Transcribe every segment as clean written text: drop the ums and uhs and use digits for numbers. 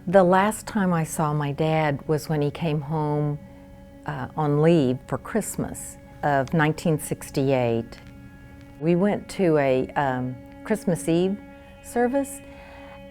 The last time I saw my dad was when he came home on leave for Christmas of 1968. We went to a Christmas Eve service,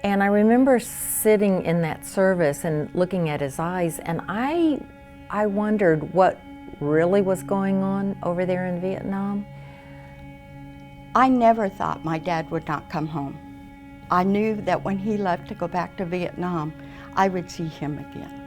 and I remember sitting in that service and looking at his eyes, and I wondered what really was going on over there in Vietnam. I never thought my dad would not come home. I knew that when he left to go back to Vietnam, I would see him again.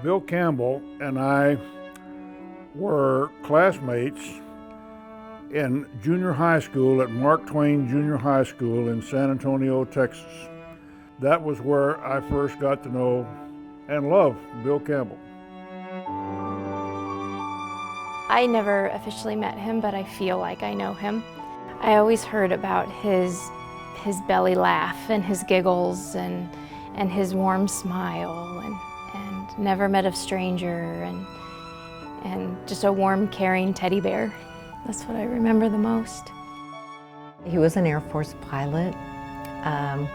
Bill Campbell and I were classmates in junior high school at Mark Twain Junior High School in San Antonio, Texas. That was where I first got to know and love Bill Campbell. I never officially met him, but I feel like I know him. I always heard about his belly laugh and his giggles and his warm smile, and never met a stranger, and just a warm, caring teddy bear. That's what I remember the most. He was an Air Force pilot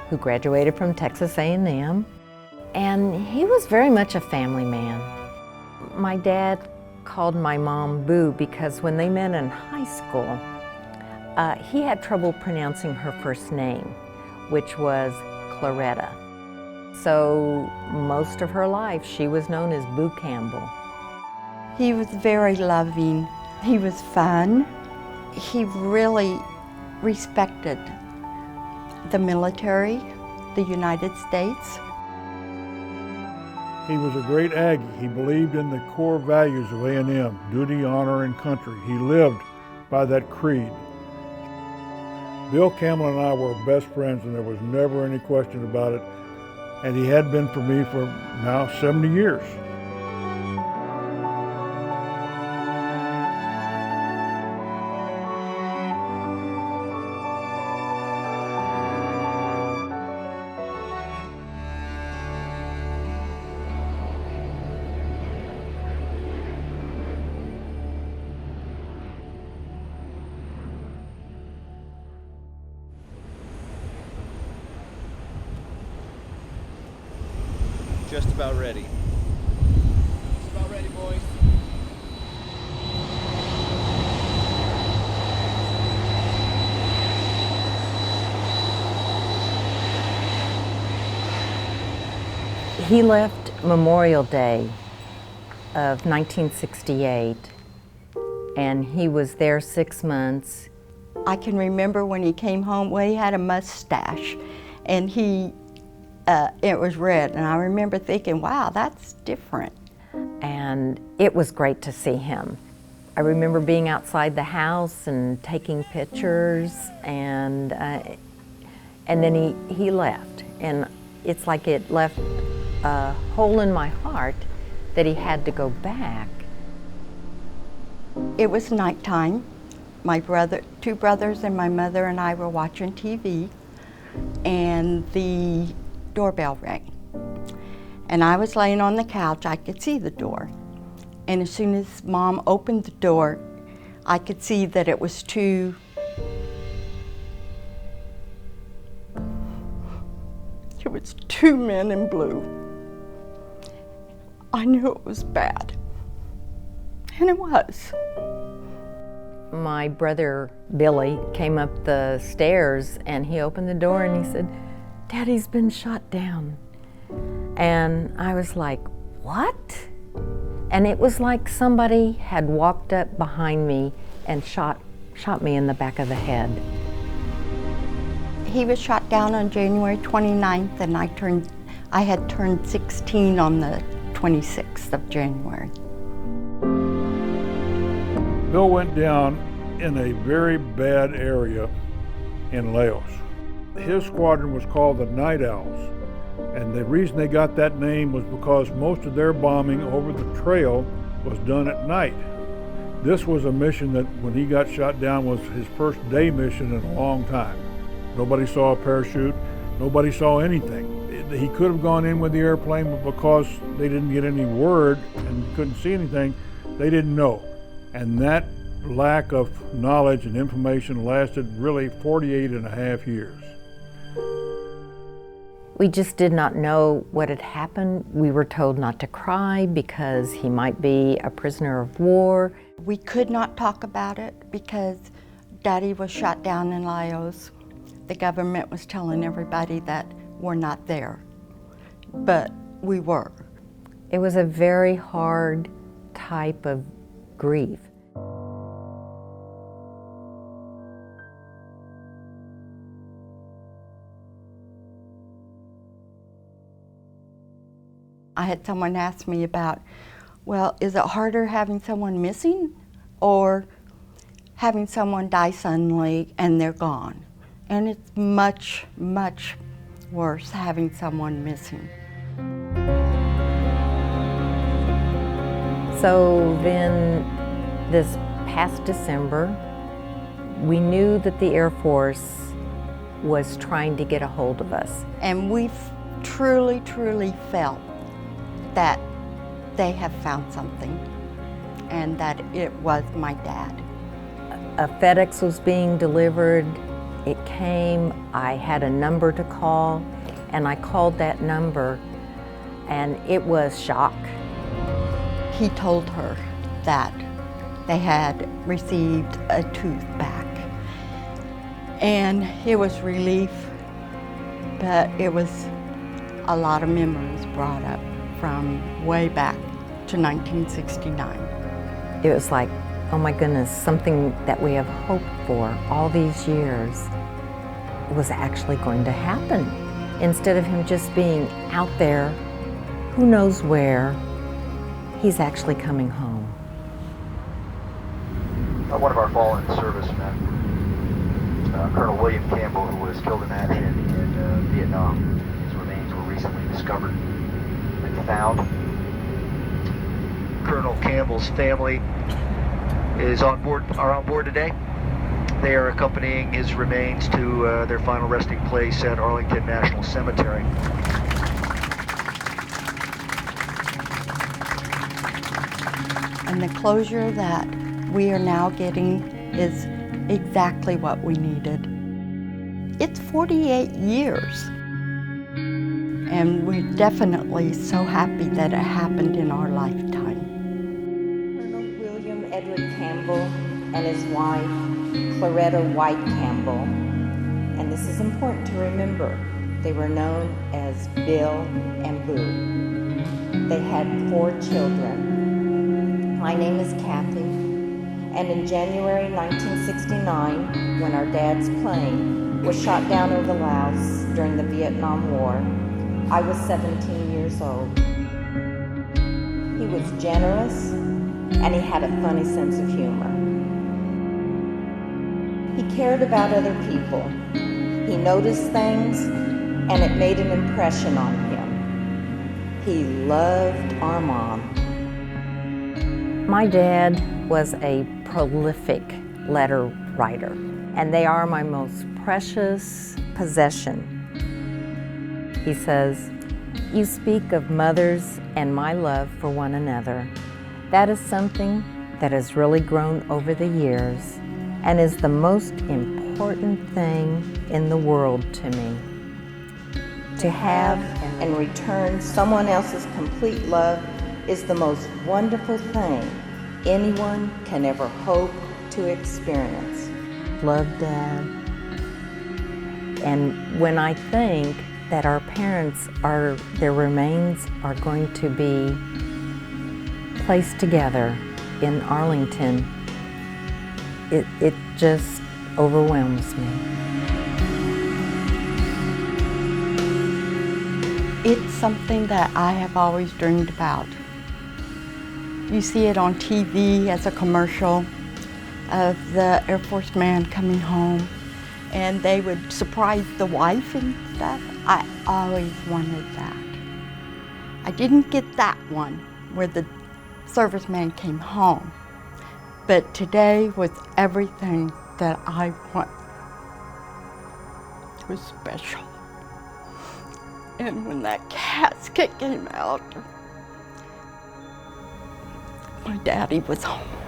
who graduated from Texas A&M, and he was very much a family man. My dad called my mom Boo because when they met in high school, he had trouble pronouncing her first name, which was Claretta. So most of her life, she was known as Boo Campbell. He was very loving. He was fun. He really respected the military, the United States. He was a great Aggie. He believed in the core values of A&M, duty, honor, and country. He lived by that creed. Bill Campbell and I were best friends, and there was never any question about it. And he had been for me for now 70 years. Just about ready. Just about ready, boys. He left Memorial Day of 1968, and he was there 6 months. I can remember when he came home, well, he had a mustache, and it was red, and I remember thinking, wow, that's different. And it was great to see him. I remember being outside the house and taking pictures, and then he left. And it's like it left a hole in my heart that he had to go back. It was nighttime. My two brothers and my mother and I were watching TV, and the doorbell rang. And I was laying on the couch. I could see the door. And as soon as Mom opened the door, I could see that it was two men in blue. I knew it was bad. And it was. My brother Billy came up the stairs, and he opened the door and he said, "Daddy's been shot down." And I was like, what? And it was like somebody had walked up behind me and shot me in the back of the head. He was shot down on January 29th, and I had turned 16 on the 26th of January. Bill went down in a very bad area in Laos. His squadron was called the Night Owls, and the reason they got that name was because most of their bombing over the trail was done at night. This was a mission that, when he got shot down, was his first day mission in a long time. Nobody saw a parachute, nobody saw anything. He could have gone in with the airplane, but because they didn't get any word and couldn't see anything, they didn't know. And that lack of knowledge and information lasted really 48 and a half years. We just did not know what had happened. We were told not to cry because he might be a prisoner of war. We could not talk about it because Daddy was shot down in Laos. The government was telling everybody that we're not there, but we were. It was a very hard type of grief. I had someone ask me about, well, is it harder having someone missing or having someone die suddenly and they're gone? And it's much, much worse having someone missing. So then, this past December, we knew that the Air Force was trying to get a hold of us. And we truly, truly felt that they have found something and that it was my dad. A FedEx was being delivered. It came, I had a number to call, and I called that number, and it was shock. He told her that they had received a tooth back. And it was relief, but it was a lot of memories brought up from way back to 1969. It was like, oh my goodness, something that we have hoped for all these years was actually going to happen. Instead of him just being out there, who knows where, he's actually coming home. One of our fallen servicemen, Colonel William Campbell, who was killed in action in Vietnam. His remains were recently discovered and found. Colonel Campbell's family are on board today. They are accompanying his remains to their final resting place at Arlington National Cemetery. And the closure that we are now getting is exactly what we needed. It's 48 years. And we're definitely so happy that it happened in our lifetime. Colonel William Edward Campbell and his wife, Claretta White Campbell, and this is important to remember, they were known as Bill and Boo. They had 4 children. My name is Kathy, and in January 1969, when our dad's plane was shot down over Laos during the Vietnam War, I was 17 years old. He was generous, and he had a funny sense of humor. He cared about other people. He noticed things, and it made an impression on him. He loved our mom. My dad was a prolific letter writer, and they are my most precious possession. He says, "You speak of mothers and my love for one another. That is something that has really grown over the years and is the most important thing in the world to me. To have and return someone else's complete love is the most wonderful thing anyone can ever hope to experience." Love, Dad. And when I think that our parents their remains are going to be placed together in Arlington, it just overwhelms me. It's something that I have always dreamed about. You see it on TV as a commercial of the Air Force man coming home, and they would surprise the wife and stuff. I always wanted that. I didn't get that one where the serviceman came home, But today was everything that I want. It was special. And when that casket came out, my daddy was home.